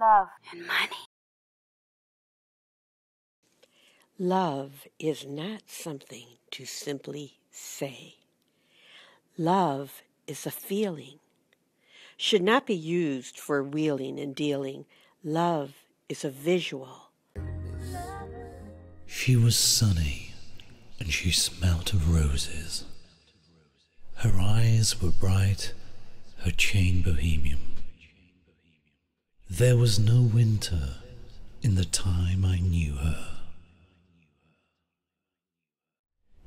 love, and money. Love is not something to simply say. Love is a feeling. Should not be used for wheeling and dealing. Love is a visual. She was sunny, and she smelt of roses. Her eyes were bright, her chain bohemian. There was no winter in the time I knew her.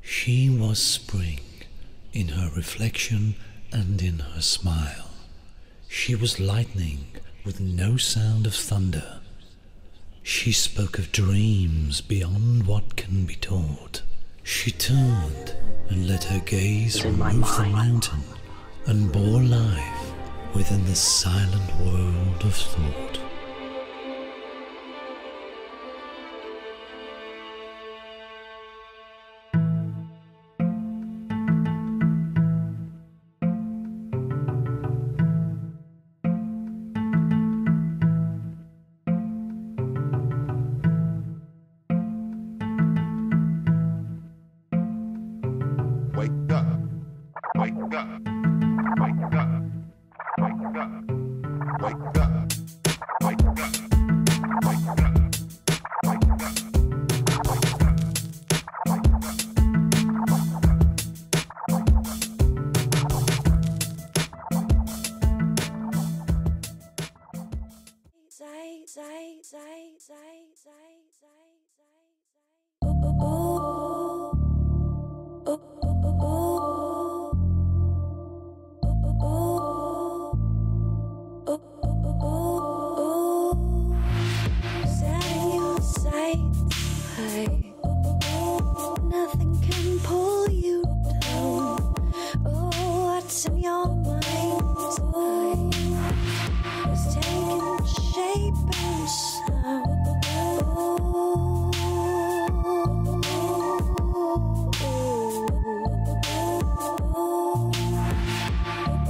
She was spring in her reflection and in her smile. She was lightning with no sound of thunder. She spoke of dreams beyond what can be told. She turned and let her gaze remove the mountain and bore life within the silent world of thought. Nothing can pull you down. Oh, what's in your mind's eye is taking shape and sound.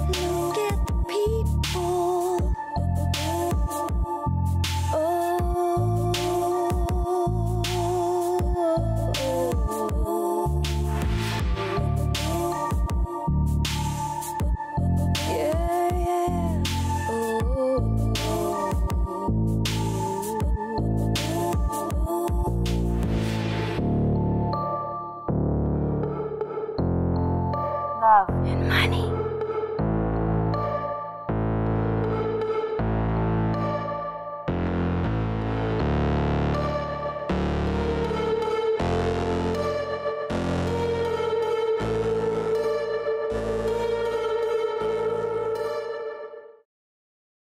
Look at the people. Love and money.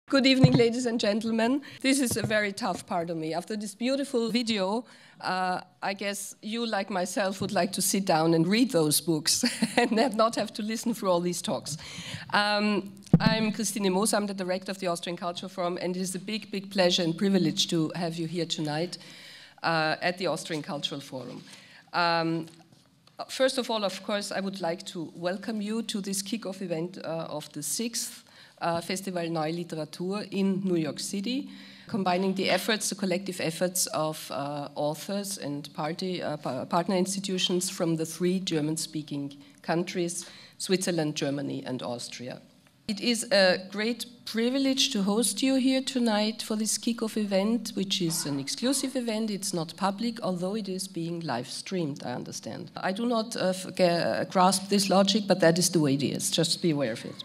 Good evening, ladies and gentlemen. This is a very tough part of me. After this beautiful video, I guess you, like myself, would like to sit down and read those books and not have to listen through all these talks. I'm Christine Moos, I'm the director of the Austrian Cultural Forum, and it is a big, big pleasure and privilege to have you here tonight at the Austrian Cultural Forum. First of all, of course, I would like to welcome you to this kick-off event of the 6th Festival Neue Literatur in New York City, combining the efforts, the collective efforts of authors and partner institutions from the 3 German-speaking countries, Switzerland, Germany, and Austria. It is a great privilege to host you here tonight for this kick-off event, which is an exclusive event. It's not public, although it is being live-streamed, I understand. I do not grasp this logic, but that is the way it is. Just be aware of it.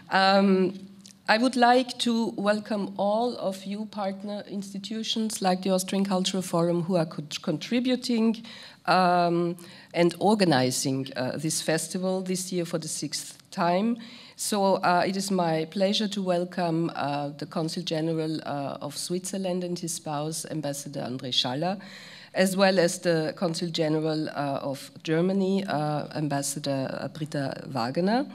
I would like to welcome all of you partner institutions like the Austrian Cultural Forum who are contributing and organizing this festival this year for the 6th time. So it is my pleasure to welcome the Consul General of Switzerland and his spouse, Ambassador André Schaller, as well as the Consul General of Germany, Ambassador Britta Wagener.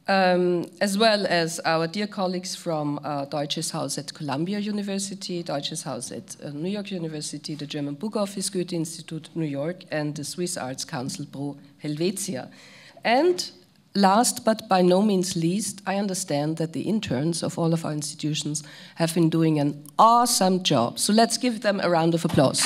As well as our dear colleagues from Deutsches Haus at Columbia University, Deutsches Haus at New York University, the German Book Office, Goethe-Institut, New York, and the Swiss Arts Council Pro Helvetia. And Last but by no means least, I understand that the interns of all of our institutions have been doing an awesome job. So let's give them a round of applause.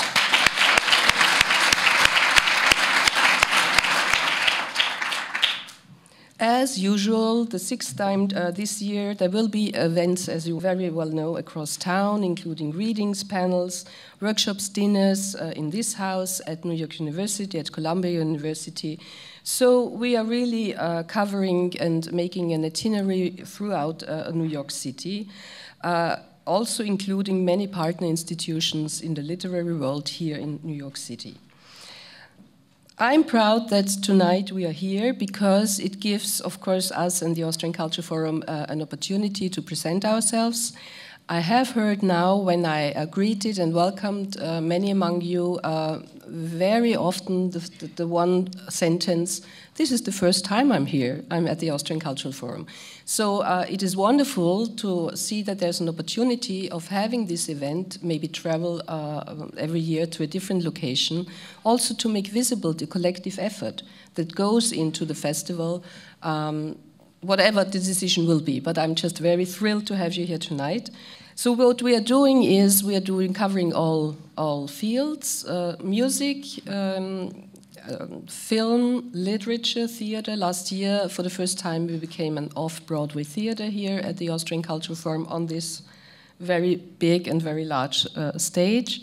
As usual, the sixth time this year, there will be events, as you very well know, across town, including readings, panels, workshops, dinners in this house, at New York University, at Columbia University. So we are really covering and making an itinerary throughout New York City, also including many partner institutions in the literary world here in New York City. I'm proud that tonight we are here because it gives, of course, us and the Austrian Culture Forum an opportunity to present ourselves. I have heard now, when I greeted and welcomed many among you, very often the one sentence, "This is the first time I'm here. I'm at the Austrian Cultural Forum." So it is wonderful to see that there's an opportunity of having this event, maybe travel every year to a different location, also to make visible the collective effort that goes into the festival, whatever the decision will be. But I'm just very thrilled to have you here tonight. So what we are doing is covering all fields, music, film, literature, theater. Last year, for the first time, we became an off-Broadway theater here at the Austrian Cultural Forum on this very big and very large stage.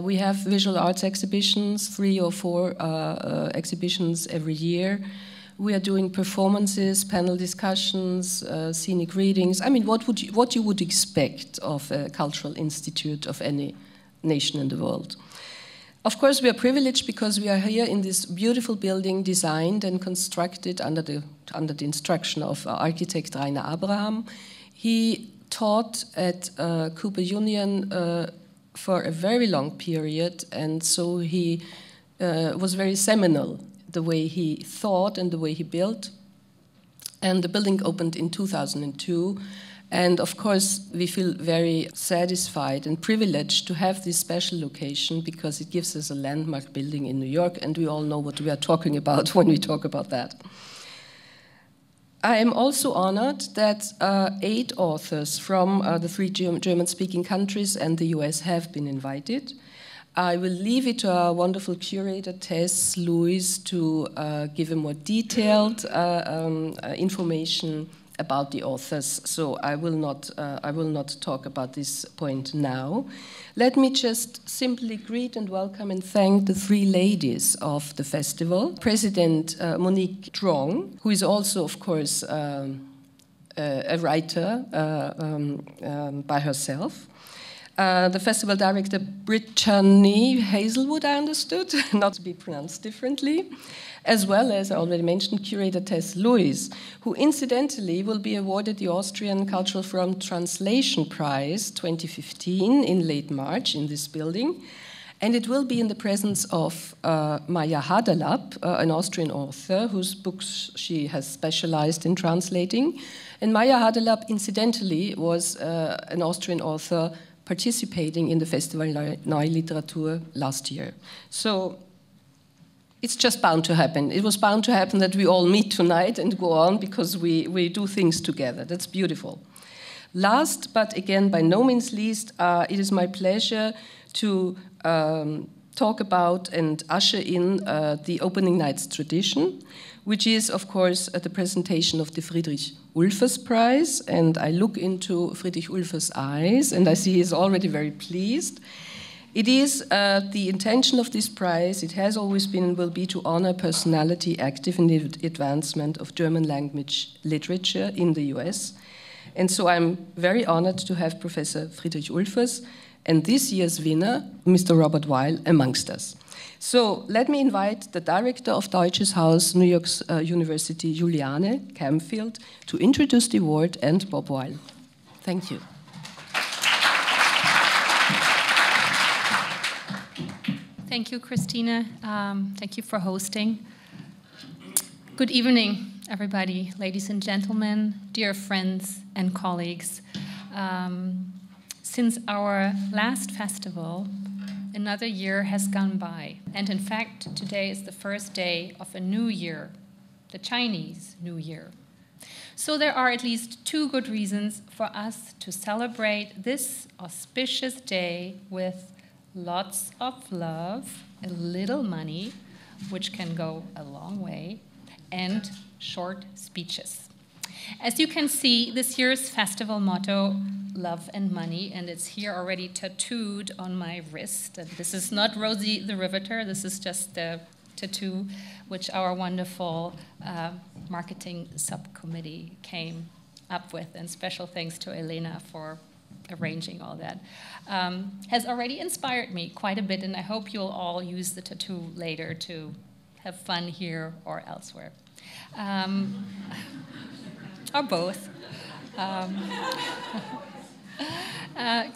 We have visual arts exhibitions, 3 or 4 exhibitions every year. We are doing performances, panel discussions, scenic readings. I mean, what you would expect of a cultural institute of any nation in the world. Of course, we are privileged because we are here in this beautiful building designed and constructed under the instruction of architect Rainer Abraham. He taught at Cooper Union for a very long period, and so he was very seminal, the way he thought and the way he built. And the building opened in 2002. And of course, we feel very satisfied and privileged to have this special location because it gives us a landmark building in New York, and we all know what we are talking about when we talk about that. I am also honored that 8 authors from the 3 German-speaking countries and the US have been invited. I will leave it to our wonderful curator, Tess Lewis, to give a more detailed information about the authors. So I will not talk about this point now. Let me just simply greet and welcome and thank the 3 ladies of the festival. President Monique Trong, who is also, of course, a writer by herself. The festival director, Brittany Hazelwood, I understood, not to be pronounced differently, as well as, I already mentioned, curator Tess Lewis, who incidentally will be awarded the Austrian Cultural Forum Translation Prize 2015 in late March in this building. And it will be in the presence of Maya Haderlap, an Austrian author whose books she has specialized in translating. And Maya Haderlap, incidentally, was an Austrian author participating in the festival Neue Literatur last year. So it's just bound to happen. It was bound to happen that we all meet tonight and go on because we do things together. That's beautiful. Last, but again by no means least, it is my pleasure to talk about and usher in the opening night's tradition, which is, of course, the presentation of the Friedrich Ulfers Prize. And I look into Friedrich Ulfers' eyes, and I see he's already very pleased. It is the intention of this prize, it has always been and will be, to honor personality active in the advancement of German language literature in the US. And so I'm very honored to have Professor Friedrich Ulfers and this year's winner, Mr. Robert Weil, amongst us. So let me invite the director of Deutsches Haus, New York University, Juliane Camfield, to introduce the award, and Bob Weil. Thank you. Thank you, Christina. Thank you for hosting. Good evening, everybody, ladies and gentlemen, dear friends and colleagues. Since our last festival, another year has gone by. And in fact, today is the first day of a new year the Chinese New Year. So there are at least 2 good reasons for us to celebrate this auspicious day with lots of love, a little money, which can go a long way, and short speeches. As you can see, this year's festival motto, love and money, and it's here already tattooed on my wrist. And this is not Rosie the Riveter, this is just the tattoo which our wonderful marketing subcommittee came up with, and special thanks to Elena for arranging all that, has already inspired me quite a bit, and I hope you'll all use the tattoo later to have fun here or elsewhere. Or both.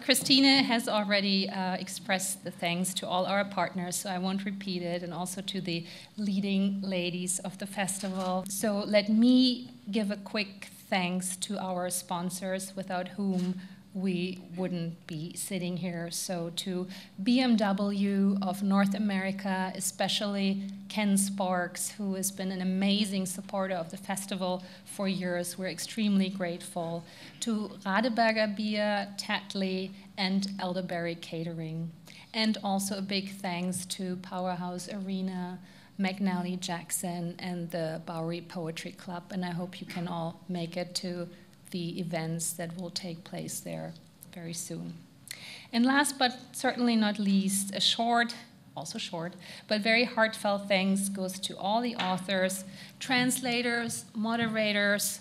Christina has already expressed the thanks to all our partners, so I won't repeat it, and also to the leading ladies of the festival. So let me give a quick thanks to our sponsors, without whom we wouldn't be sitting here. So to BMW of North America, especially Ken Sparks, who has been an amazing supporter of the festival for years. We're extremely grateful. To Radeberger Bier, Tatley, and Elderberry Catering. And also a big thanks to Powerhouse Arena, McNally Jackson, and the Bowery Poetry Club. And I hope you can all make it to the events that will take place there very soon. And last but certainly not least, also short, but very heartfelt thanks goes to all the authors, translators, moderators,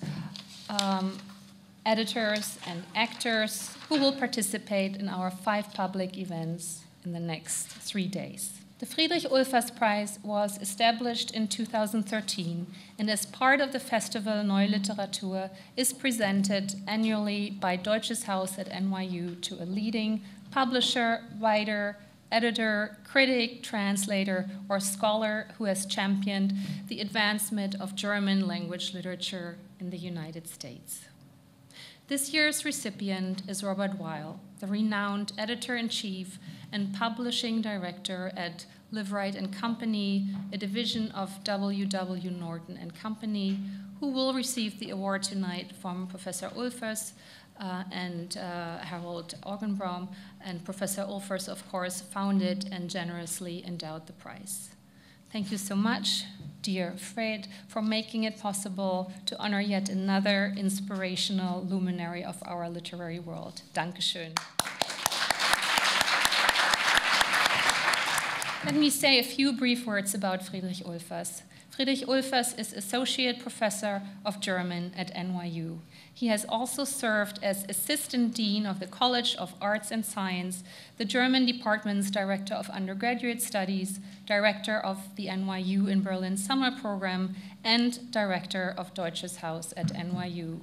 editors, and actors who will participate in our 5 public events in the next 3 days. The Friedrich Ulfers Prize was established in 2013, and as part of the festival Neue Literatur is presented annually by Deutsches Haus at NYU to a leading publisher, writer, editor, critic, translator, or scholar who has championed the advancement of German language literature in the United States. This year's recipient is Robert Weil, the renowned editor-in-chief and publishing director at Liveright and Company, a division of W.W. Norton Company, who will receive the award tonight from Professor Ulfers and Harold Augenbraum. And Professor Ulfers, of course, founded and generously endowed the prize. Thank you so much, dear Fred, for making it possible to honor yet another inspirational luminary of our literary world. Dankeschön. Let me say a few brief words about Friedrich Ulfers. Friedrich Ulfers is Associate Professor of German at NYU. He has also served as Assistant Dean of the College of Arts and Science, the German Department's Director of Undergraduate Studies, Director of the NYU in Berlin Summer Program, and Director of Deutsches Haus at NYU.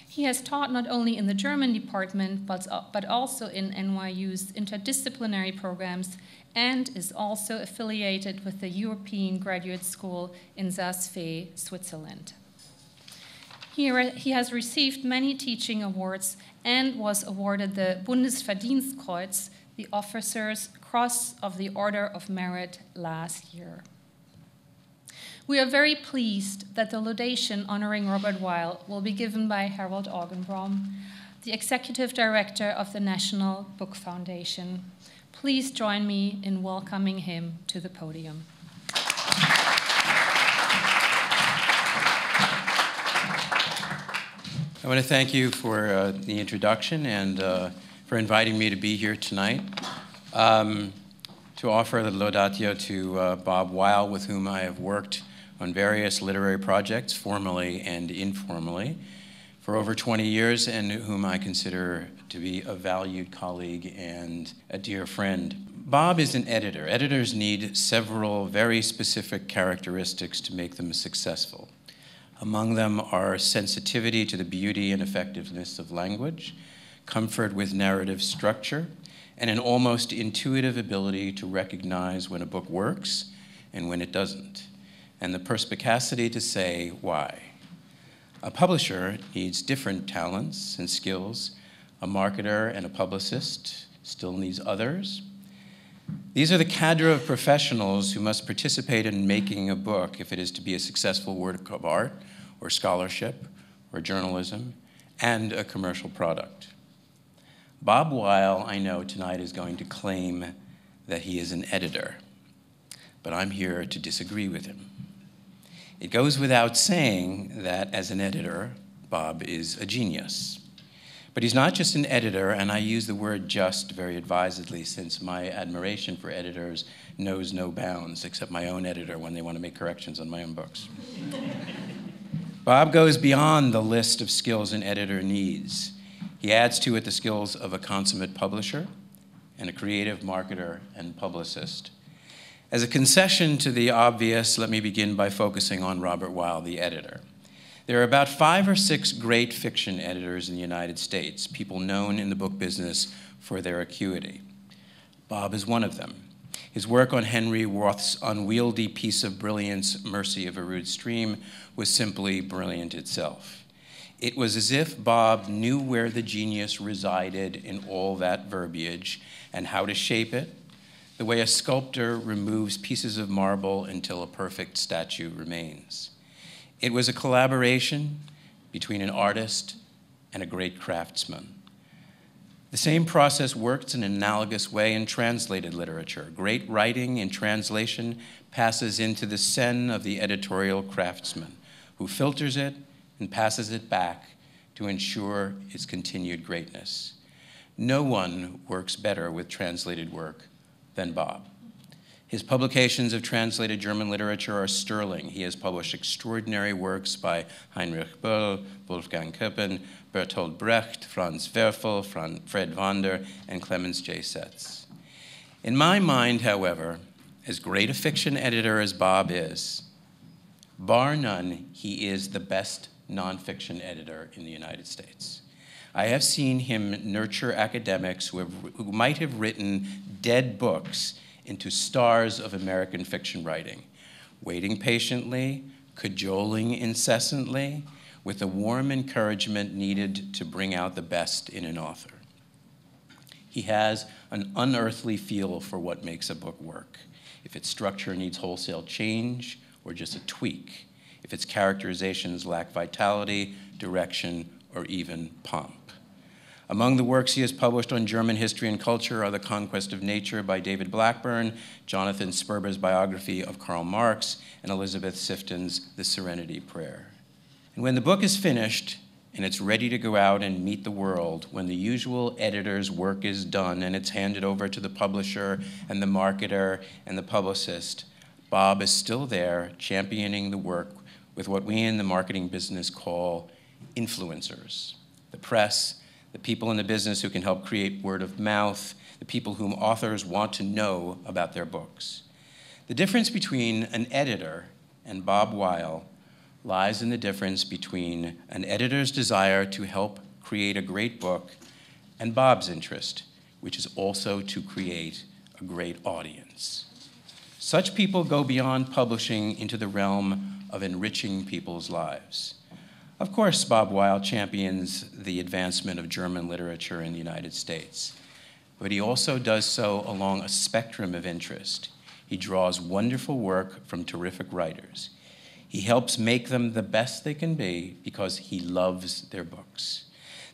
He has taught not only in the German department, but also in NYU's interdisciplinary programs, and is also affiliated with the European Graduate School in Saas-Fee, Switzerland. He has received many teaching awards and was awarded the Bundesverdienstkreuz, the Officer's Cross of the Order of Merit, last year. We are very pleased that the laudation honoring Robert Weil will be given by Harold Augenbraum, the Executive Director of the National Book Foundation. Please join me in welcoming him to the podium. I want to thank you for the introduction and for inviting me to be here tonight to offer the laudatio to Bob Weil, with whom I have worked on various literary projects, formally and informally, for over 20 years, and whom I consider to be a valued colleague and a dear friend. Bob is an editor. Editors need several very specific characteristics to make them successful. Among them are sensitivity to the beauty and effectiveness of language, comfort with narrative structure, and an almost intuitive ability to recognize when a book works and when it doesn't, and the perspicacity to say why. A publisher needs different talents and skills. A marketer and a publicist still needs others. These are the cadre of professionals who must participate in making a book if it is to be a successful work of art or scholarship or journalism and a commercial product. Bob Weil, I know tonight, is going to claim that he is an editor, but I'm here to disagree with him. It goes without saying that as an editor, Bob is a genius. But he's not just an editor, and I use the word just very advisedly since my admiration for editors knows no bounds, except my own editor when they want to make corrections on my own books. Bob goes beyond the list of skills an editor needs. He adds to it the skills of a consummate publisher and a creative marketer and publicist. As a concession to the obvious, let me begin by focusing on Robert Weil, the editor. There are about 5 or 6 great fiction editors in the United States, people known in the book business for their acuity. Bob is one of them. His work on Henry Roth's unwieldy piece of brilliance, Mercy of a Rude Stream, was simply brilliant itself. It was as if Bob knew where the genius resided in all that verbiage and how to shape it, the way a sculptor removes pieces of marble until a perfect statue remains. It was a collaboration between an artist and a great craftsman. The same process works in an analogous way in translated literature. Great writing in translation passes into the sen of the editorial craftsman, who filters it and passes it back to ensure its continued greatness. No one works better with translated work than Bob. His publications of translated German literature are sterling. He has published extraordinary works by Heinrich Böll, Wolfgang Koeppen, Bertolt Brecht, Franz Werfel, Fred Wander, and Clemens J. Setz. In my mind, however, as great a fiction editor as Bob is, bar none, he is the best nonfiction editor in the United States. I have seen him nurture academics who might have written dead books into stars of American fiction writing, waiting patiently, cajoling incessantly, with the warm encouragement needed to bring out the best in an author. He has an unearthly feel for what makes a book work, if its structure needs wholesale change or just a tweak, if its characterizations lack vitality, direction, or even pomp. Among the works he has published on German history and culture are The Conquest of Nature by David Blackburn, Jonathan Sperber's biography of Karl Marx, and Elizabeth Sifton's The Serenity Prayer. And when the book is finished and it's ready to go out and meet the world, when the usual editor's work is done and it's handed over to the publisher and the marketer and the publicist, Bob is still there championing the work with what we in the marketing business call influencers, the press, the people in the business who can help create word of mouth, the people whom authors want to know about their books. The difference between an editor and Bob Weil lies in the difference between an editor's desire to help create a great book and Bob's interest, which is also to create a great audience. Such people go beyond publishing into the realm of enriching people's lives. Of course, Bob Weil champions the advancement of German literature in the United States, but he also does so along a spectrum of interest. He draws wonderful work from terrific writers. He helps make them the best they can be because he loves their books.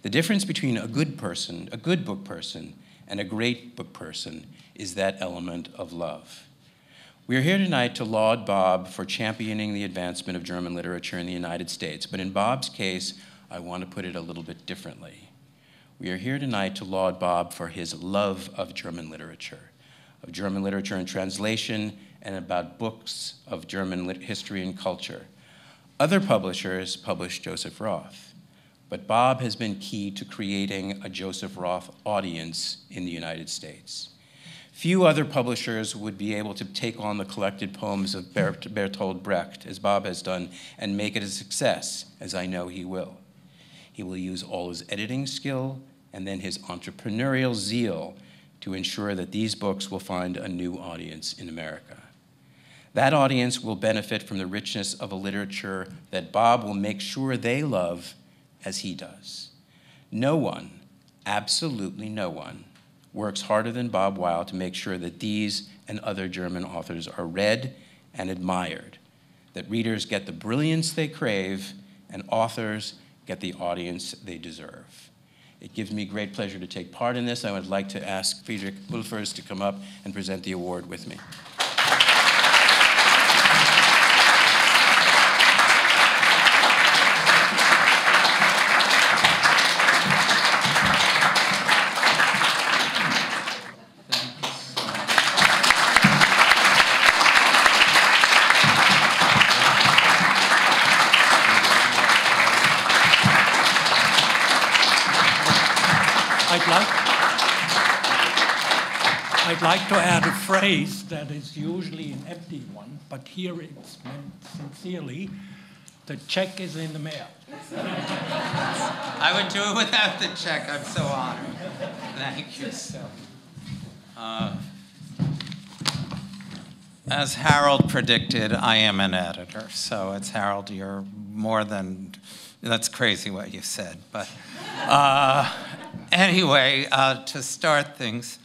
The difference between a good book person, and a great book person is that element of love. We are here tonight to laud Bob for championing the advancement of German literature in the United States, but in Bob's case, I want to put it a little bit differently. We are here tonight to laud Bob for his love of German literature in translation, and about books of German history and culture. Other publishers publish Joseph Roth, but Bob has been key to creating a Joseph Roth audience in the United States. Few other publishers would be able to take on the collected poems of Bertolt Brecht, as Bob has done, and make it a success, as I know he will. He will use all his editing skill and then his entrepreneurial zeal to ensure that these books will find a new audience in America. That audience will benefit from the richness of a literature that Bob will make sure they love as he does. No one, absolutely no one, works harder than Bob Weil to make sure that these and other German authors are read and admired, that readers get the brilliance they crave and authors get the audience they deserve. It gives me great pleasure to take part in this. I would like to ask Friedrich Ulfers to come up and present the award with me. I'd like to add a phrase that is usually an empty one, but here it's meant sincerely. The check is in the mail. I would do it without the check. I'm so honored. Thank you. As Harold predicted, I am an editor. So it's Harold, you're more than, that's crazy what you said. But anyway, to start things,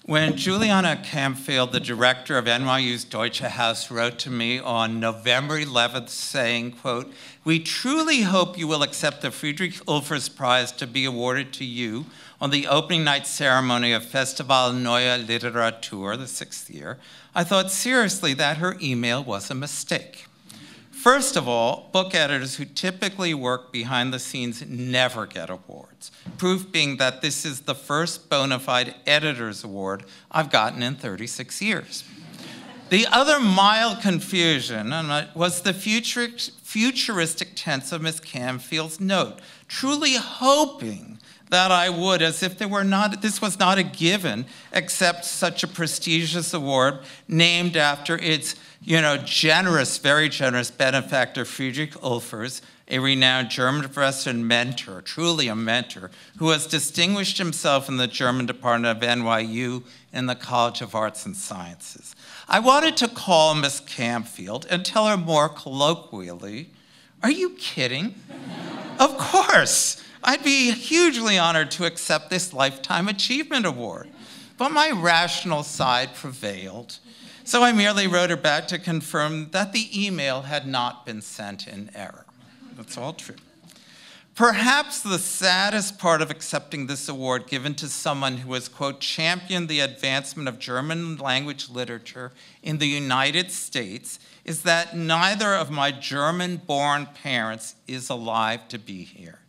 when Juliana Campfield, the director of NYU's Deutsches Haus, wrote to me on November 11th saying, quote, "We truly hope you will accept the Friedrich Ulfers Prize to be awarded to you on the opening night ceremony of Festival Neue Literatur, the 6th year," I thought seriously that her email was a mistake. First of all, book editors who typically work behind the scenes never get awards. Proof being that this is the first bona fide editor's award I've gotten in 36 years. The other mild confusion was the futuristic tense of Miss Camfield's note, truly hoping that I would, as if this was not a given, accept such a prestigious award named after its generous, very generous benefactor, Friedrich Ulfers, a renowned German professor and mentor, truly a mentor, who has distinguished himself in the German department of NYU in the College of Arts and Sciences. I wanted to call Miss Campfield and tell her more colloquially, "Are you kidding? Of course, I'd be hugely honored to accept this Lifetime Achievement Award." But my rational side prevailed. So I merely wrote her back to confirm that the email had not been sent in error. That's all true. Perhaps the saddest part of accepting this award given to someone who has, quote, championed the advancement of German language literature in the United States is that neither of my German-born parents is alive to be here.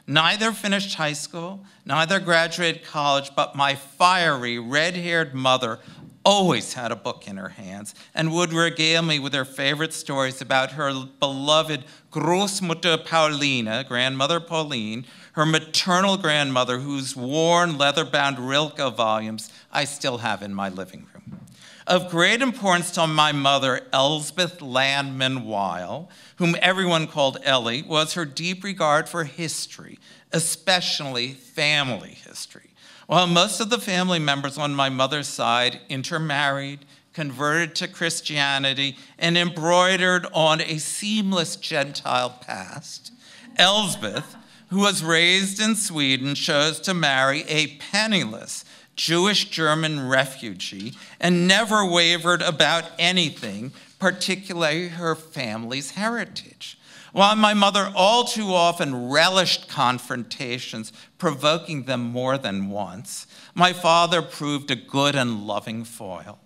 Neither finished high school, neither graduated college, but my fiery, red-haired mother always had a book in her hands and would regale me with her favorite stories about her beloved Großmutter Pauline, grandmother Pauline, her maternal grandmother, whose worn leather-bound Rilke volumes I still have in my living room. Of great importance to my mother, Elsbeth Landman Weil, whom everyone called Ellie, was her deep regard for history, especially family history. While most of the family members on my mother's side intermarried, converted to Christianity, and embroidered on a seamless Gentile past, Elsbeth, who was raised in Sweden, chose to marry a penniless Jewish-German refugee and never wavered about anything, particularly her family's heritage. While my mother all too often relished confrontations, provoking them more than once, my father proved a good and loving foil.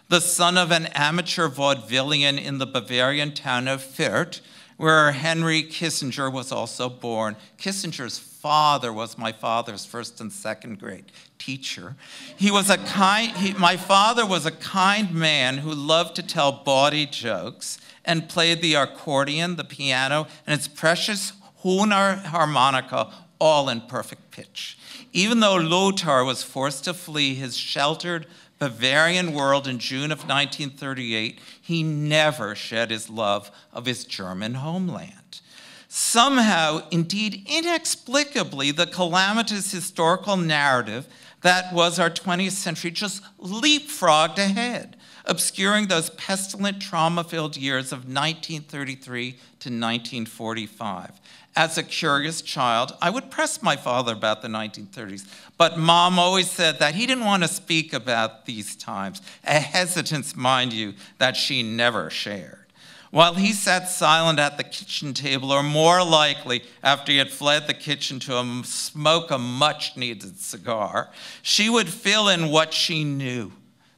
The son of an amateur vaudevillian in the Bavarian town of Fürth, where Henry Kissinger was also born. Kissinger's father was my father's first and second grade teacher. My father was a kind man who loved to tell bawdy jokes and played the accordion, the piano, and its precious Hohner harmonica, all in perfect pitch. Even though Lothar was forced to flee his sheltered Bavarian world in June of 1938, he never shed his love of his German homeland. Somehow, indeed inexplicably, the calamitous historical narrative that was our 20th century just leapfrogged ahead. obscuring those pestilent, trauma-filled years of 1933 to 1945. As a curious child, I would press my father about the 1930s, but Mom always said that he didn't want to speak about these times, a hesitance, mind you, that she never shared. While he sat silent at the kitchen table, or more likely, after he had fled the kitchen to smoke a much-needed cigar, she would fill in what she knew.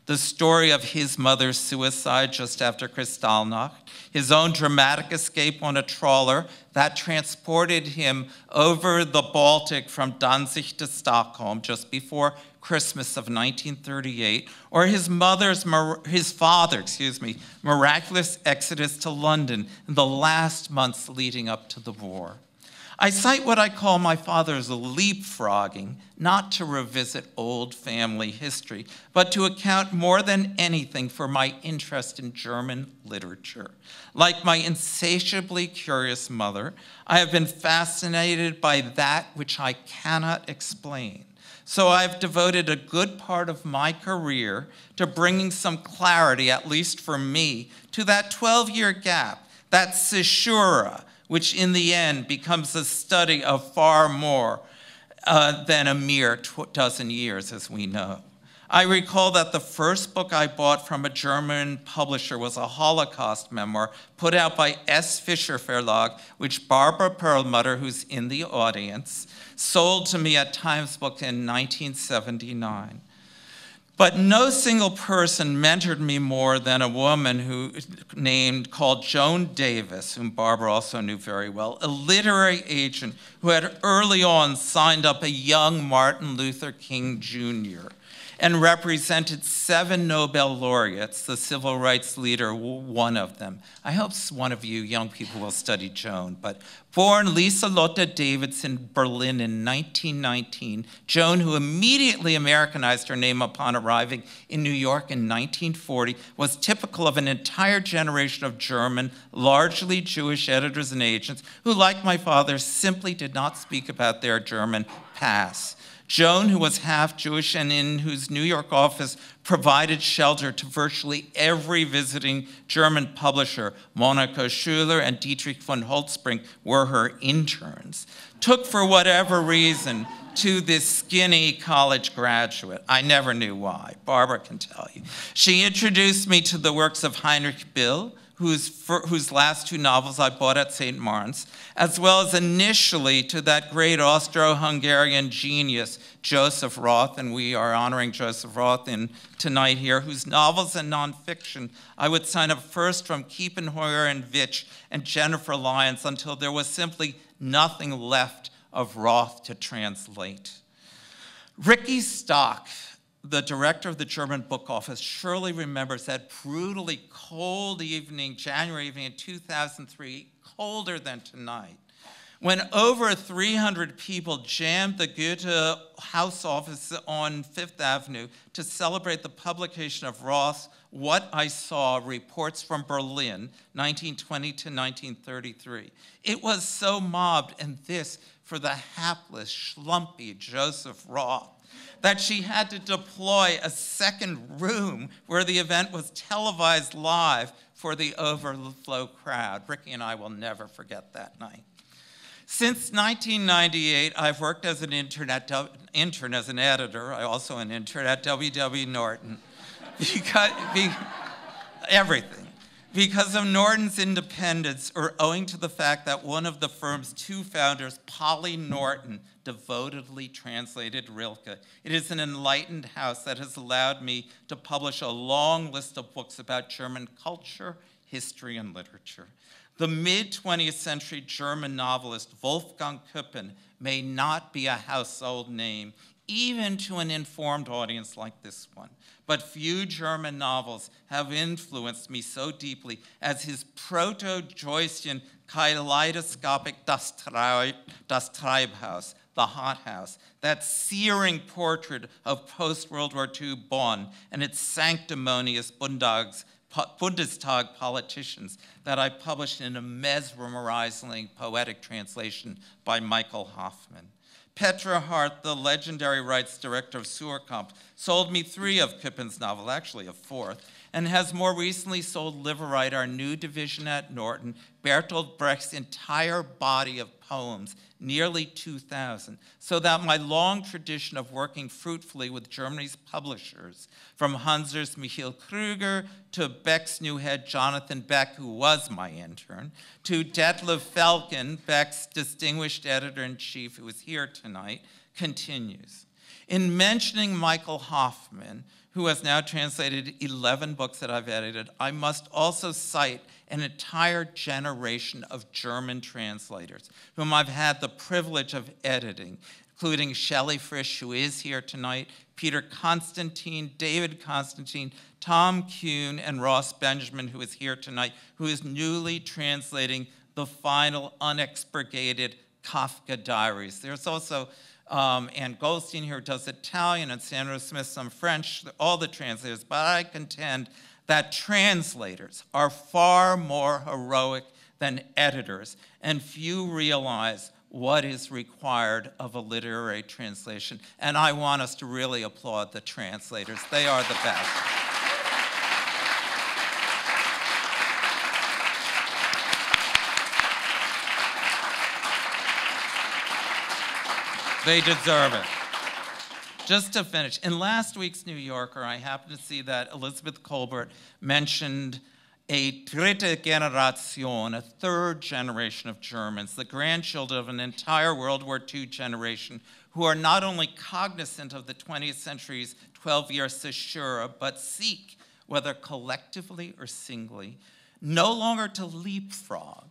The story of his mother's suicide just after Kristallnacht, his own dramatic escape on a trawler that transported him over the Baltic from Danzig to Stockholm just before Christmas of 1938, or his father's miraculous exodus to London in the last months leading up to the war. I cite what I call my father's leapfrogging, not to revisit old family history, but to account more than anything for my interest in German literature. Like my insatiably curious mother, I have been fascinated by that which I cannot explain. So I've devoted a good part of my career to bringing some clarity, at least for me, to that 12-year gap, that caesura, which in the end becomes a study of far more than a mere dozen years, as we know. I recall that the first book I bought from a German publisher was a Holocaust memoir put out by S. Fischer Verlag, which Barbara Perlmutter, who's in the audience, sold to me at Times Book in 1979. But no single person mentored me more than a woman called Joan Davis, whom Barbara also knew very well, a literary agent who had early on signed up a young Martin Luther King Jr. and represented 7 Nobel laureates, the civil rights leader, one of them. I hope one of you young people will study Joan, but born Lisa Lotte Davids in Berlin in 1919, Joan, who immediately Americanized her name upon arriving in New York in 1940, was typical of an entire generation of German, largely Jewish editors and agents who, like my father, simply did not speak about their German past. Joan, who was half Jewish and in whose New York office provided shelter to virtually every visiting German publisher, Monaco Schuler and Dietrich von Holtzbrinck were her interns, took for whatever reason to this skinny college graduate. I never knew why. Barbara can tell you. She introduced me to the works of Heinrich Böll, whose last 2 novels I bought at St. Martin's, as well as initially to that great Austro-Hungarian genius, Joseph Roth, and we are honoring Joseph Roth tonight here, whose novels and nonfiction I would sign up first from Kiepenheuer and Witsch and Jennifer Lyons until there was simply nothing left of Roth to translate. Ricky Stock, the director of the German Book Office, surely remembers that brutally cold evening, January evening in 2003, colder than tonight, when over 300 people jammed the Goethe House office on Fifth Avenue to celebrate the publication of Roth's What I Saw, Reports from Berlin, 1920 to 1933. It was so mobbed, and this for the hapless, schlumpy Joseph Roth, that she had to deploy a second room where the event was televised live for the overflow crowd. Ricky and I will never forget that night. Since 1998, I've worked as an intern as an editor. I also an intern at W.W. Norton. Everything. Because of Norton's independence, or owing to the fact that one of the firm's 2 founders, Polly Norton, devotedly translated Rilke, it is an enlightened house that has allowed me to publish a long list of books about German culture, history, and literature. The mid-20th century German novelist Wolfgang Koeppen may not be a household name, even to an informed audience like this one. But few German novels have influenced me so deeply as his proto-Joycean kaleidoscopic Das Treibhaus, the hothouse, that searing portrait of post-World War II Bonn and its sanctimonious Bundestag politicians that I published in a mesmerizingly poetic translation by Michael Hoffman. Petra Hart, the legendary rights director of Suhrkamp, sold me 3 of Koeppen's novels, actually a 4th, and has more recently sold Liveright, our new division at Norton, Bertolt Brecht's entire body of poems, nearly 2,000, so that my long tradition of working fruitfully with Germany's publishers, from Hunser's Michael Krüger to Beck's new head, Jonathan Beck, who was my intern, to Detlef Felkin, Beck's distinguished editor-in-chief, who is here tonight, continues. In mentioning Michael Hoffman, who has now translated 11 books that I've edited, I must also cite an entire generation of German translators whom I've had the privilege of editing, including Shelley Frisch, who is here tonight, Peter Constantine, David Constantine, Tom Kuhn, and Ross Benjamin, who is here tonight, who is newly translating the final unexpurgated Kafka diaries. There's also Ann Goldstein here, who does Italian, and Sandra Smith some French, all the translators, but I contend that translators are far more heroic than editors, and few realize what is required of a literary translation. And I want us to really applaud the translators. They are the best. They deserve it. Just to finish, in last week's New Yorker, I happened to see that Elizabeth Kolbert mentioned a dritte Generation, a third generation of Germans, the grandchildren of an entire World War II generation, who are not only cognizant of the 20th century's 12-year caesura, but seek, whether collectively or singly, no longer to leapfrog,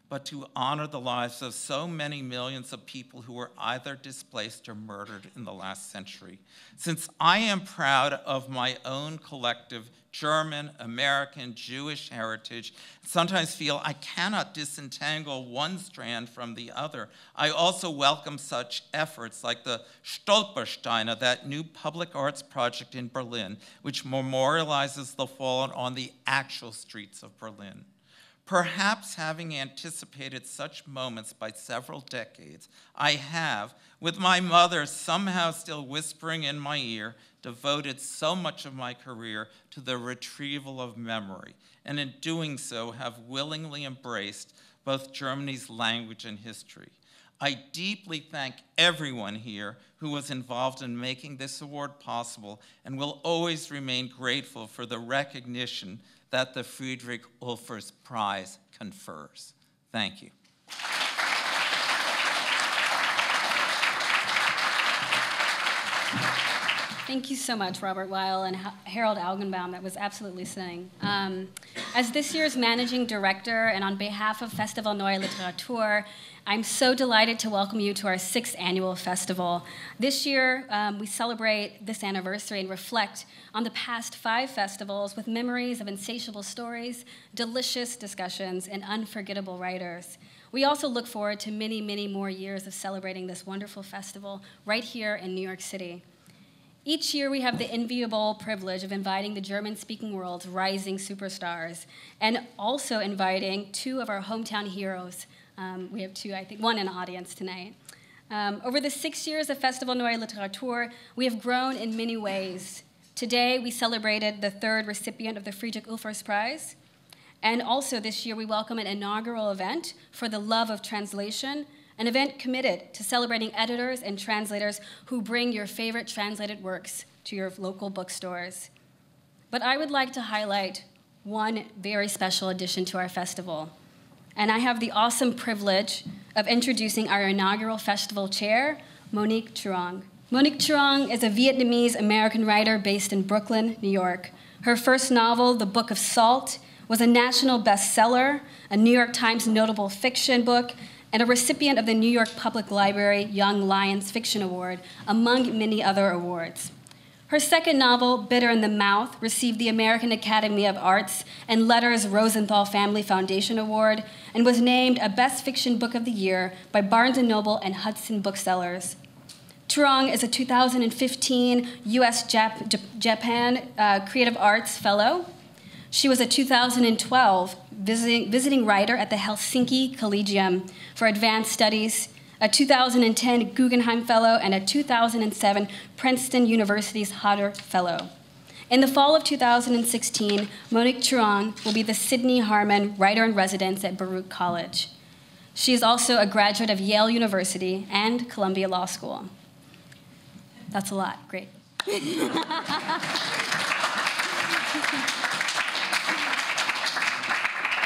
but to honor the lives of so many millions of people who were either displaced or murdered in the last century. Since I am proud of my own collective German, American, Jewish heritage, sometimes feel I cannot disentangle one strand from the other, I also welcome such efforts like the Stolpersteine, that new public arts project in Berlin, which memorializes the fallen on the actual streets of Berlin. Perhaps having anticipated such moments by several decades, I have, with my mother somehow still whispering in my ear, devoted so much of my career to the retrieval of memory, and in doing so have willingly embraced both Germany's language and history. I deeply thank everyone here who was involved in making this award possible, and will always remain grateful for the recognition that the Friedrich Ulfers Prize confers. Thank you. Thank you so much, Robert Weil and Harold Augenbaum. That was absolutely stunning. As this year's managing director and on behalf of Festival Neue Literatur, I'm so delighted to welcome you to our 6th annual festival. This year, we celebrate this anniversary and reflect on the past 5 festivals with memories of insatiable stories, delicious discussions, and unforgettable writers. We also look forward to many, many more years of celebrating this wonderful festival right here in New York City. Each year, we have the enviable privilege of inviting the German-speaking world's rising superstars, and also inviting 2 of our hometown heroes. We have 2, I think, 1 in the audience tonight. Over the 6 years of Festival Neue Literatur, we have grown in many ways. Today, we celebrated the 3rd recipient of the Friedrich Ulfers Prize, and also this year, we welcome an inaugural event for the love of translation, an event committed to celebrating editors and translators who bring your favorite translated works to your local bookstores. But I would like to highlight one very special addition to our festival. And I have the awesome privilege of introducing our inaugural festival chair, Monique Truong. Monique Truong is a Vietnamese-American writer based in Brooklyn, New York. Her first novel, The Book of Salt, was a national bestseller, a New York Times notable fiction book, and a recipient of the New York Public Library Young Lions Fiction Award, among many other awards. Her second novel, Bitter in the Mouth, received the American Academy of Arts and Letters Rosenthal Family Foundation Award and was named a Best Fiction Book of the Year by Barnes & Noble and Hudson Booksellers. Truong is a 2015 U.S.-Japan Creative Arts Fellow. She was a 2012 visiting writer at the Helsinki Collegium for Advanced Studies, a 2010 Guggenheim Fellow, and a 2007 Princeton University's Hodder Fellow. In the fall of 2016, Monique Turang will be the Sidney Harman Writer-in-Residence at Baruch College. She is also a graduate of Yale University and Columbia Law School. That's a lot. Great.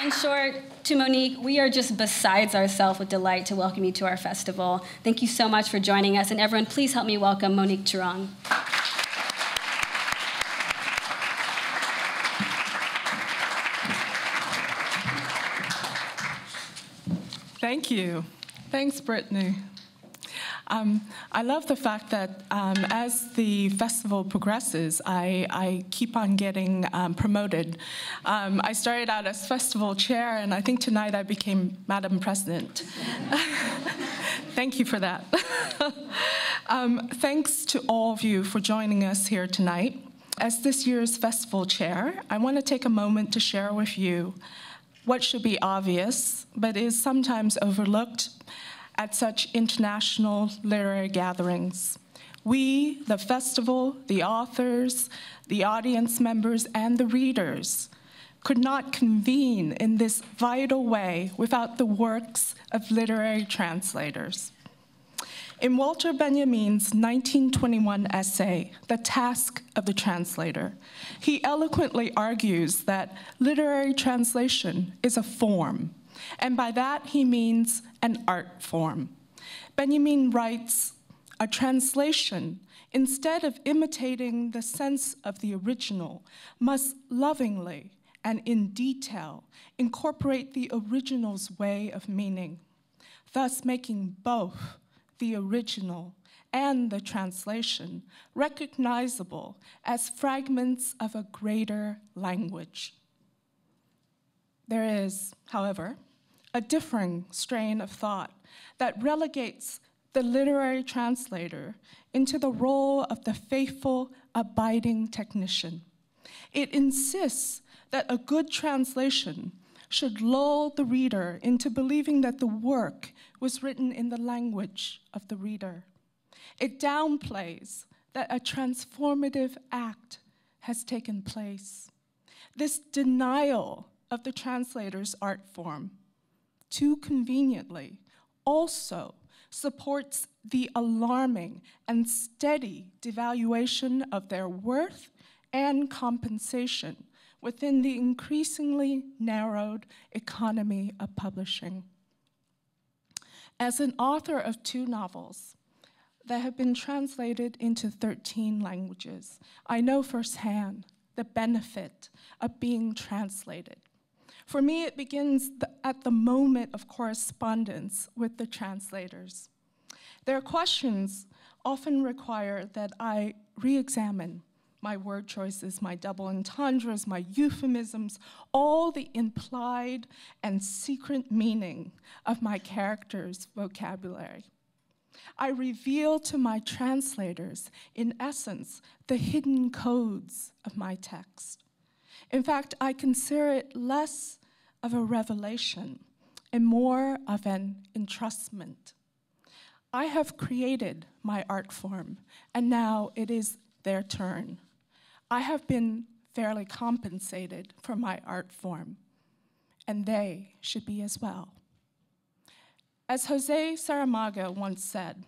In short, to Monique, we are just besides ourselves with delight to welcome you to our festival. Thank you so much for joining us, and everyone, please help me welcome Monique Turang. Thank you. Thanks, Brittany. I love the fact that as the festival progresses, I keep on getting promoted. I started out as festival chair, and I think tonight I became Madam President. Thank you for that. Thanks to all of you for joining us here tonight. As this year's festival chair, I want to take a moment to share with you what should be obvious, but is sometimes overlooked at such international literary gatherings. We, the festival, the authors, the audience members, and the readers could not convene in this vital way without the works of literary translators. In Walter Benjamin's 1921 essay, The Task of the Translator, he eloquently argues that literary translation is a form, and by that he means an art form. Benjamin writes, a translation, instead of imitating the sense of the original, must lovingly and in detail incorporate the original's way of meaning, thus making both the original and the translation recognizable as fragments of a greater language. There is, however, a differing strain of thought that relegates the literary translator into the role of the faithful, abiding technician. It insists that a good translation should lull the reader into believing that the work was written in the language of the reader. It downplays that a transformative act has taken place. This denial of the translator's art form, too conveniently, also supports the alarming and steady devaluation of their worth and compensation within the increasingly narrowed economy of publishing. As an author of 2 novels that have been translated into 13 languages, I know firsthand the benefit of being translated. For me, it begins at the moment of correspondence with the translators. Their questions often require that I re-examine my word choices, my double entendres, my euphemisms, all the implied and secret meaning of my characters' vocabulary. I reveal to my translators, in essence, the hidden codes of my text. In fact, I consider it less of a revelation and more of an entrustment. I have created my art form, and now it is their turn. I have been fairly compensated for my art form, and they should be as well. As Jose Saramago once said,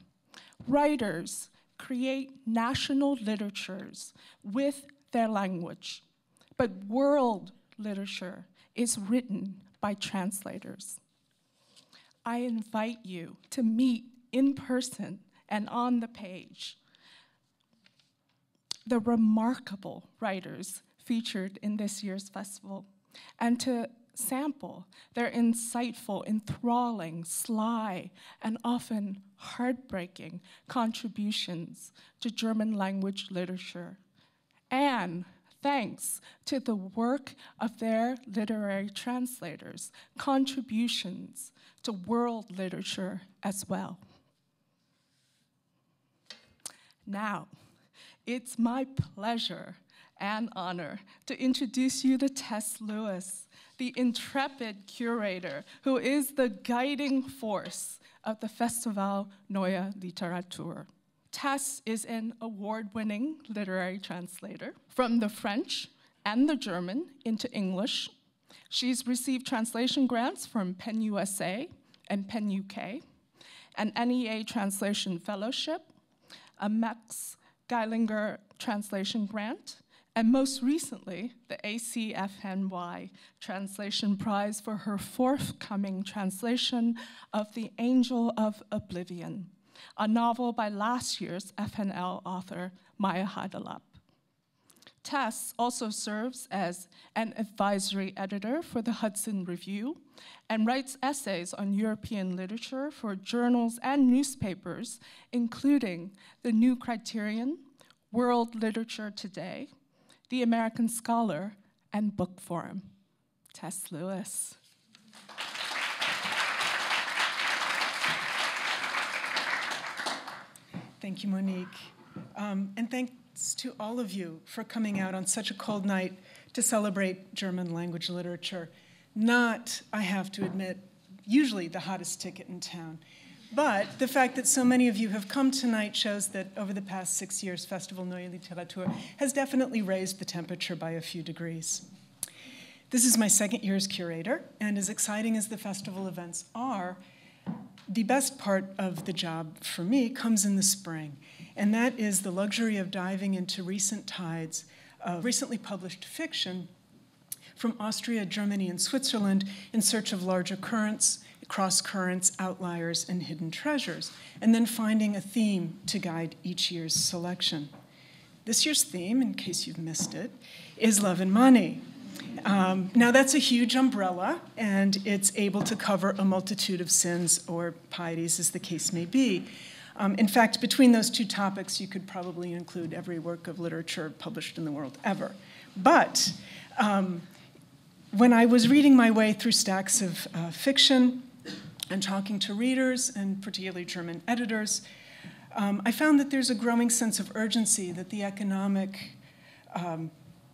writers create national literatures with their language, but world literature is written by translators. I invite you to meet in person and on the page the remarkable writers featured in this year's festival, and to sample their insightful, enthralling, sly, and often heartbreaking contributions to German language literature. And thanks to the work of their literary translators, contributions to world literature as well. Now, it's my pleasure and honor to introduce you to Tess Lewis, the intrepid curator who is the guiding force of the Festival Neue Literatur. Tess is an award-winning literary translator from the French and the German into English. She's received translation grants from Penn USA and Penn UK, an NEA Translation Fellowship, a Max Geilinger Translation Grant, and most recently, the ACFNY Translation Prize for her forthcoming translation of The Angel of Oblivion, a novel by last year's FNL author Maya Heidelap. Tess also serves as an advisory editor for the Hudson Review and writes essays on European literature for journals and newspapers, including The New Criterion, World Literature Today, The American Scholar, and Book Forum. Tess Lewis. Thank you, Monique. And thanks to all of you for coming out on such a cold night to celebrate German language literature. Not, I have to admit, usually the hottest ticket in town. But the fact that so many of you have come tonight shows that over the past 6 years, Festival Neue Literatur has definitely raised the temperature by a few degrees. This is my second year as curator, and as exciting as the festival events are, the best part of the job for me comes in the spring, and that is the luxury of diving into recent tides of recently published fiction from Austria, Germany, and Switzerland in search of larger currents, cross-currents, outliers, and hidden treasures, and then finding a theme to guide each year's selection. This year's theme, in case you've missed it, is love and money. Now that's a huge umbrella, and it's able to cover a multitude of sins or pieties, as the case may be. In fact, between those two topics, you could probably include every work of literature published in the world ever. But when I was reading my way through stacks of fiction and talking to readers, and particularly German editors, I found that there's a growing sense of urgency that the economic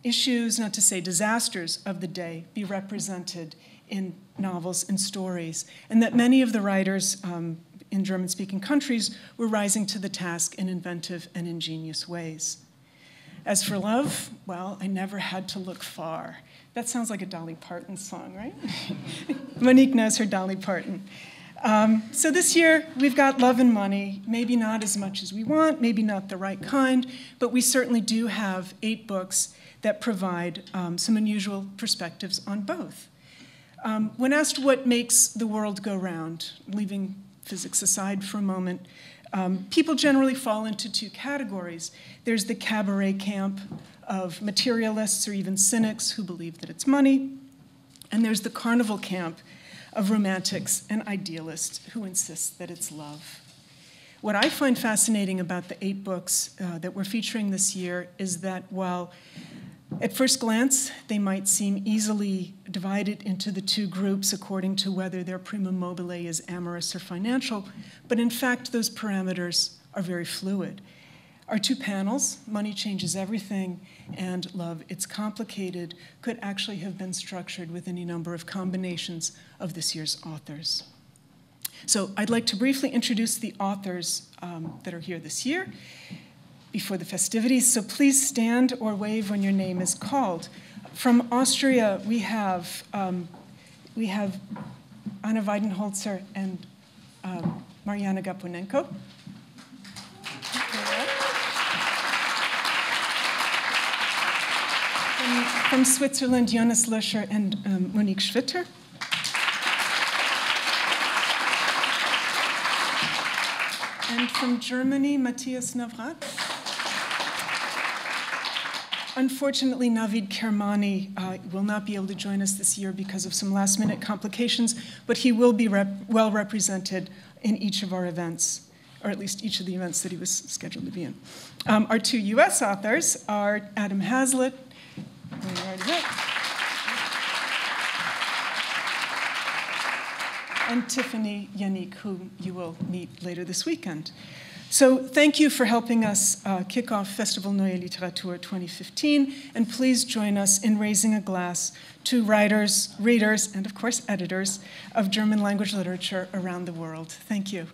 issues, not to say disasters, of the day be represented in novels and stories, and that many of the writers in German-speaking countries were rising to the task in inventive and ingenious ways. As for love, well, I never had to look far. That sounds like a Dolly Parton song, right? Monique knows her Dolly Parton. So this year, we've got love and money, maybe not as much as we want, maybe not the right kind, but we certainly do have 8 books that provide some unusual perspectives on both. When asked what makes the world go round, leaving physics aside for a moment, people generally fall into 2 categories. There's the cabaret camp of materialists or even cynics who believe that it's money, and there's the carnival camp of romantics and idealists who insist that it's love. What I find fascinating about the 8 books that we're featuring this year is that while at first glance they might seem easily divided into the 2 groups according to whether their prima mobile is amorous or financial, but in fact those parameters are very fluid. Our 2 panels, Money Changes Everything and Love, It's Complicated, could actually have been structured with any number of combinations of this year's authors. So I'd like to briefly introduce the authors that are here this year before the festivities, so please stand or wave when your name is called. From Austria, we have Anna Weidenholzer and Mariana Gaponenko. From Switzerland, Jonas Löscher and Monique Schwitter. And from Germany, Matthias Navrat. Unfortunately, Navid Kermani will not be able to join us this year because of some last-minute complications, but he will be well represented in each of our events, or at least each of the events that he was scheduled to be in. Our 2 US authors are Adam Hazlitt, who we already met, and Tiffany Yannick, who you will meet later this weekend. So thank you for helping us kick off Festival Neue Literatur 2015, and please join us in raising a glass to writers, readers, and of course editors of German language literature around the world. Thank you.